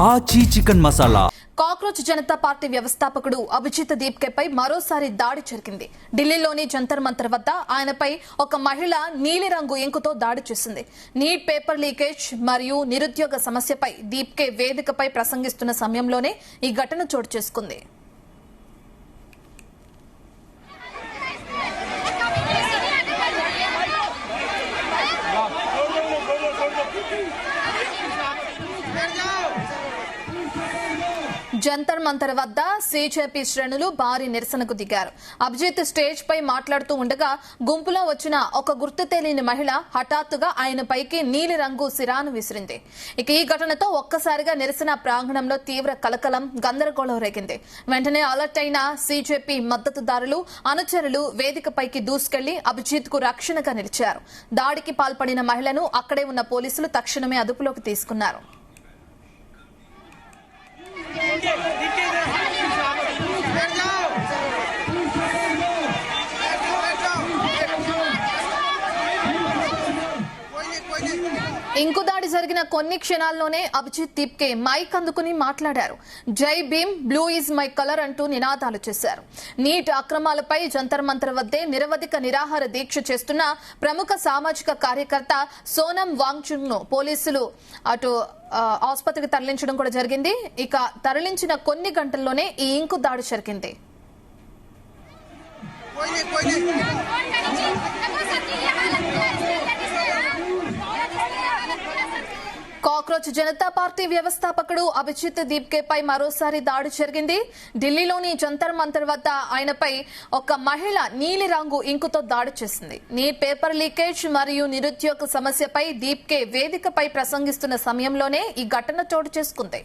ఆచి chicken masala. Cockroach Janata party వ్యవస్థాపకుడు అభిజిత్ దీప్కేపై మరోసారి దాడి జరిగింది. ఢిల్లీలోని జంతర్ మంతర్ వద్ద ఆయనపై ఒక మహిళ నీలిరంగు ఇంకుతో దాడి చేసింది. నీట్ పేపర్ లీకేజ్ మరియు నిరుద్యోగ సమస్యపై దీప్కే వేదికపై ప్రసంగిస్తున్న సమయంలోనే ఈ ఘటన చోటు చేసుకుంది. జంతర్ మంతర్ వద్ద సిజేపీ శ్రేణులు భారీ నిరసనకు దిగారు. అభిజిత్ స్టేజ్ పై మాట్లాడుతూ ఉండగా గుంపులో వచ్చిన ఒక గుర్తు తెలియని మహిళ హఠాత్తుగా ఆయన పైకి నీలి రంగు సిరాను విసిరింది. ఇక ఈ ఘటనతో ఒక్కసారిగా నిరసన ప్రాంగణంలో తీవ్ర కలకలం, గందరగోళం రేగింది. వెంటనే అలర్ట్ అయిన సిజేపీ మద్దతుదారులు, అనుచరులు వేదికపైకి దూసుకెళ్లి అభిజిత్ కు రక్షణగా నిలిచారు. దాడికి పాల్పడిన మహిళను అక్కడే ఉన్న పోలీసులు తక్షణమే అదుపులోకి తీసుకున్నారు. ఇంకుదాడి జరిగిన కొన్ని క్షణాల్లోనే అభిజిత్ దీప్కే మైక్ అందుకుని మాట్లాడారు. జై Bhim, blue is my colour అంటూ నినాదాలు చేశారు. నీట్ అక్రమాలపై జంతర్ మంతర్ వద్దే నిరవధిక నిరాహార దీక్ష చేస్తున్న ప్రముఖ సామాజిక కార్యకర్త సోనం వాంగ్చుక్ ను పోలీసులు అటు ఆసుపత్రికి తరలించడం కూడా జరిగింది. ఇక తరలించిన కొన్ని గంటల్లోనే ఈ ఇంకు దాడి జరిగింది. కాక్రోచ్ జనతా పార్టీ వ్యవస్థాపకుడు అభిజిత్ దీప్కేపై మరోసారి దాడి జరిగింది. ఢిల్లీలోని జంతర్ మంతర్ వద్ద ఆయనపై ఒక మహిళ నీలి రంగు ఇంకుతో దాడి చేసింది. నీట్ పేపర్ లీకేజ్ మరియు నిరుద్యోగ సమస్యపై దీప్కే వేదికపై ప్రసంగిస్తున్న సమయంలోనే ఈ ఘటన చోటు చేసుకుంది.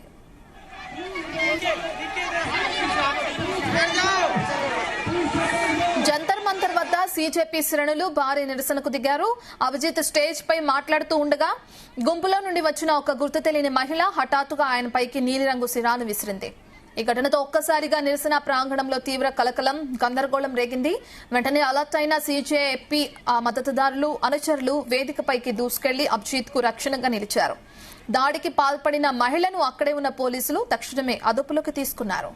జంతర్ మంతర్ వద్ద సిజేపీ శ్రేణులు భారీ నిరసనకు దిగారు. అభిజిత్ స్టేజ్ పై మాట్లాడుతూ ఉండగా గుంపులో నుండి వచ్చిన ఒక గుర్తు తెలియని మహిళ హఠాత్తుగా ఆయన పైకి నీలిరంగు సిరాను విసిరింది. ఈ ఘటనతో ఒక్కసారిగా నిరసన ప్రాంగణంలో తీవ్ర కలకలం, గందరగోళం రేగింది. వెంటనే అలర్ట్ అయిన సిజేపీ మద్దతుదారులు, అనుచరులు వేదికపైకి దూసుకెళ్లి అభిజిత్ కు రక్షణగా నిలిచారు. దాడికి పాల్పడిన మహిళను అక్కడే ఉన్న పోలీసులు తక్షణమే అదుపులోకి తీసుకున్నారు.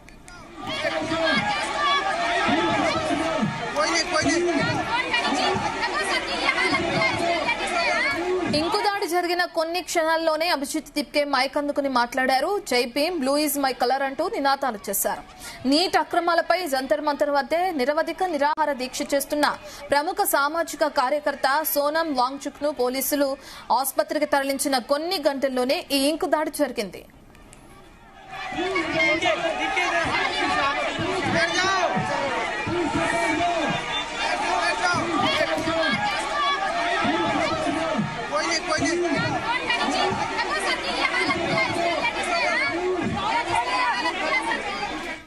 ఇంకుదాడి జరిగిన కొన్ని క్షణాల్లోనే అభిజిత్ దీప్కే మైక్ అందుకుని మాట్లాడారు. జై Bhim, blue is my colour అంటూ నినాదాలు చేశారు. నీట్ అక్రమాలపై జంతర్ మంతర్ వద్దే నిరవధిక నిరాహార దీక్ష చేస్తున్న ప్రముఖ సామాజిక కార్యకర్త సోనం వాంగ్చుక్ ను పోలీసులు ఆసుపత్రికి తరలించిన కొన్ని గంటల్లోనే ఈ ఇంకు దాడి జరిగింది.